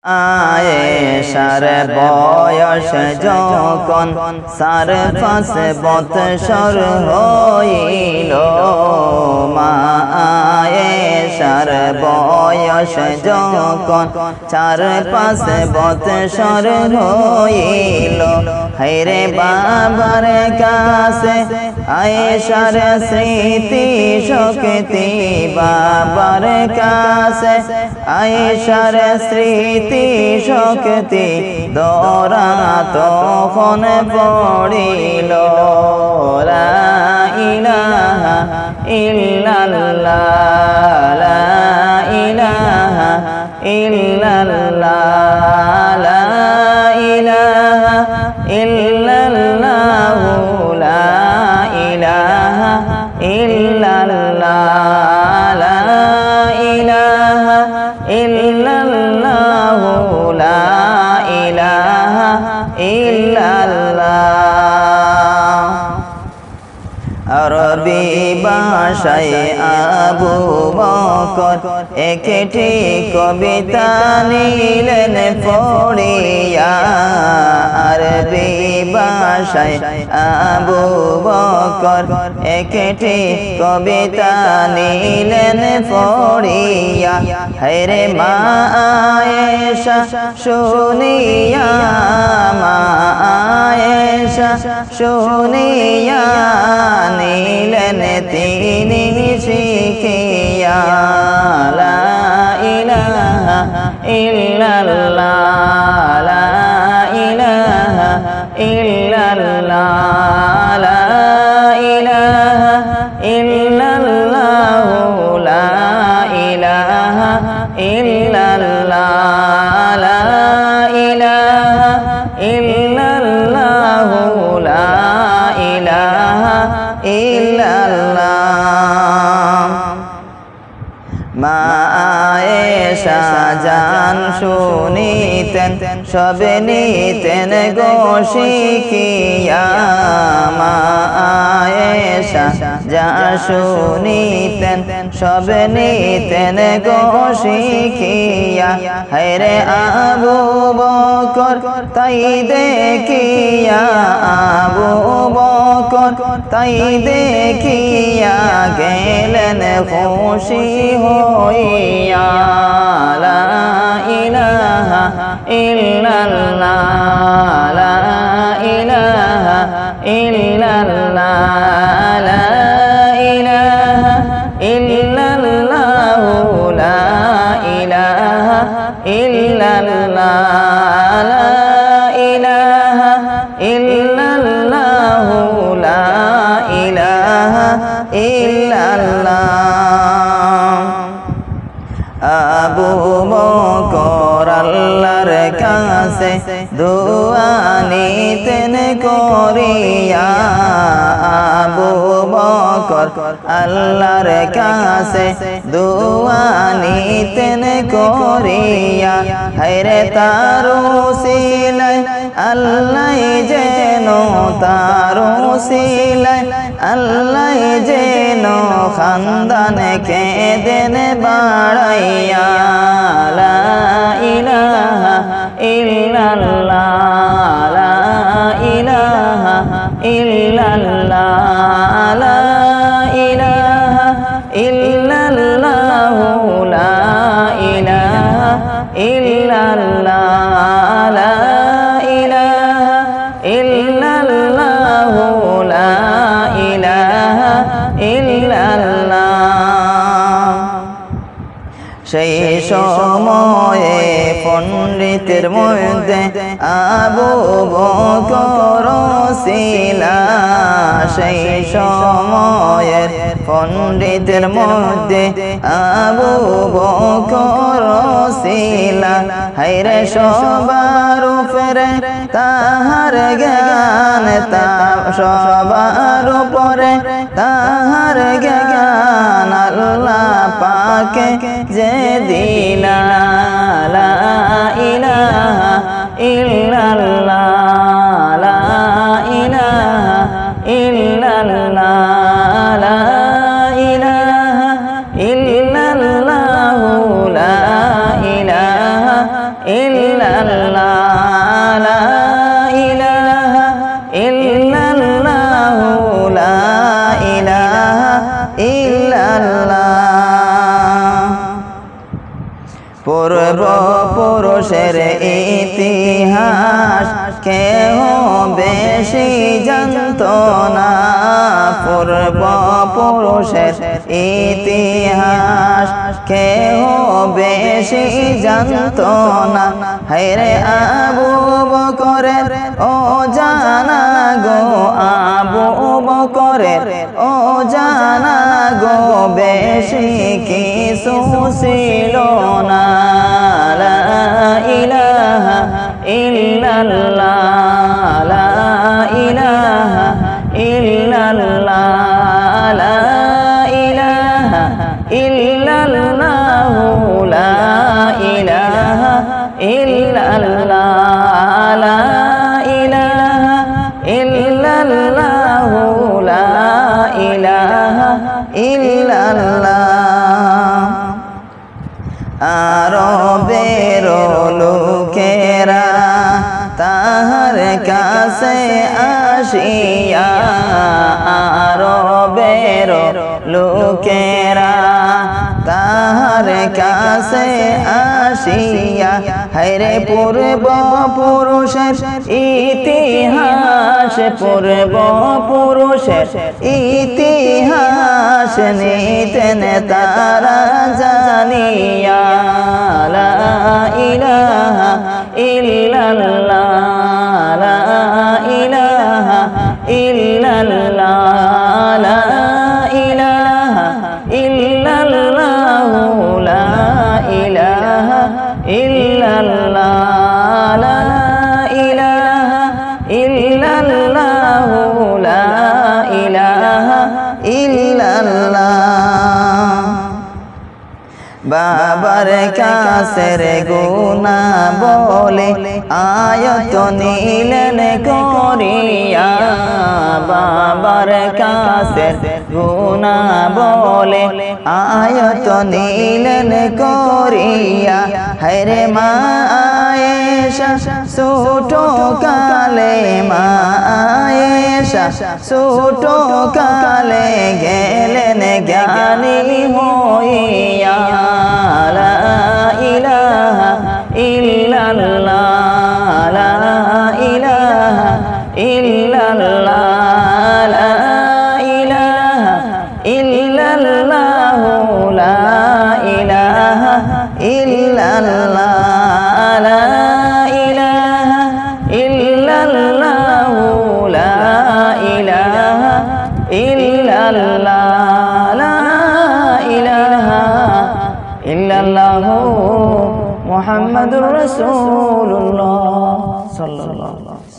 আয়েশার বয়স যখন ৫.৫ বৎসর হইল, মা আয়েশার বয়স যখন ৪.৫ বৎসর হইল, হায়রে বাবার কাছে আয়েশার স্মৃতি শক্তি, বাবার কাছে আয়েশার স্মৃতি শক্তি দরা তখন পড়িল। লা ইলাহা ইল্লাল্লাহ, লা ইলাহা ইল্লাল্লাহ, লা ইলাহা ইল্লাল্লাহ, লা ইলাহা ইল্লাল্লাহ, লা ইলাহা ইল্লাল্লাহ, লা ইলাহা ইল্লাল্লাহ। আরবি ভাষায় আবু বকর একটি কবিতা নিলেন পড়িয়া, আরবি ভাষায় আবু বকর একটি কবিতা নিলেন পড়িয়া, হায়রে মা আয়েশা শুনিয়া, মা আয়েশা শুনিয়া নিলেন তিনি শিখিয়া। লা ইলাহা ইল্লাল্লাহ, লা ইলাহা ইল্লাল্লাহ, লা ইলাহা ইল্লাল্লাহ, লা ইলাহা ইল্লাল্লাহ, লা ইলাহা ইল্লাল্লাহ, লা ইলাহা ইল্লাল্লাহ। মা আয়েশা জান শুনিতেন সবে নিতেন গো শিখিয়া, মা আয়েশা যা শুনিতেন সবে নিতেন গো শিখিয়া, হায়রে আবু বকর তাই দেখিয়া, আবু বকর তাই দেখিয়া গেলেন খুশি হইয়া। লা ইলাহা ইল্লাল্লাহ, লা ইলাহা ইল্লাল্লাহ, লা ইলাহা ইল্লাল্লাহ, লা ইলাহা ইল্লাল্লাহ, লা ইলাহা ইল্লাল্লাহ, লা ইলাহা ইল্লাল্লাহ। আবু বকর আল্লাহর কাছে দোয়া নিতেন করিয়া, আবু বকর আল্লাহর কাছে দোয়া নিতেন করিয়া, হায়রে তার উসিলায় আল্লাহ যেন, তার উসিলায় আল্লাহ যেন খানদানকে দেন বাড়াইয়া। লা ইলাহা ইল্লাল্লাহ, লা ইলাহা ইল্লাল্লাহ, লা ইলাহা ইল্লাল্লাহ, লা ইলাহা ইল্লাল্লাহ, লা ইলাহা ইল্লাল্লাহ, লা ইলাহা ইল্লাল্লাহ। সেই সময়ে পণ্ডিতের মধ্যে আবু বকর ছিল, সেই সময়ের পণ্ডিতের মধ্যে আবু বকর ছিল, হায়রে সবার উপরে তাহার জ্ঞান, সবার উপরে তাহার জ্ঞান, আল্লাহ পাকে যে দিলা। লা ইলাহা ইল্লাল্লাহ, লা ইলাহা ইল্লাল্লাহ, লা ইলাহা ইল্লাল্লাহ, লা ইলাহা ইল্লাল্লাহ লা ইলাহা ইল্লাল্লাহু লা ইলাহা ইল্লাল্লাহ পূর্বপুরুষের ইতিহাস কেহ বেশি জানত না পূর্বপুরুষের ইতিহাস কেহ বেশি জানত না হায়রে আবু বকরের ও জানা গো আবু বকরের ও জানা গো বেশি কিছু ছিল না লা ইলাহা ইল্লাল্লাহ লা ইলাহা ইল্লাল্লাহ লা ইলাহা ইল্লাল্লাহু লা ইলাহা ইল্লাল্লাহ লা ইলাহা ইল্লাল্লাহু লা ইলাহা ইল্লাল্লাহ আরবের লোকেরা তাহার কাছে আসিয়া আরবের লোকেরা তাহার কাছে আসিয়া হায়রে পূর্বপুরুষের ইতিহাস পূর্বপুরুষের ইতিহাস নিতেন তারা জানিয়া লা ইলাহা ইল্লাল্লাহ লা ইলাহা ইল্লাল্লাহ লা ইলাহা ইল্লাল্লাহু লা ইলাহা ইল্লাল্লাহ লা ইলাহা ইল্লাল্লাহু লা ইলাহা ইল্লাল্লাহ বাবার কাছের গুনাহ বলে আয়াত নিলেন করিয়া বাবার কাছের গুনাহ বলে আয়াত নিলেন করিয়া হায়রে মা আয়েশা ছোট কালে মা আয়েশা ছোট কালে গেলেন জ্ঞানী হইয়া লা ইলাহা ইল্লাল্লাহ লা ইলাহা ইল্লাল্লাহ লা ইলাহা ইল্লাল্লাহু লা ইলাহা ইল্লাল্লাহ লা ইলাহা ইল্লাল্লাহু লা ইলাহা ইল্লাল্লাহ লা ইলাহা ইল্লাল্লাহু মুহাম্মাদুর রাসূলুল্লাহ সাল্লাল্লাহু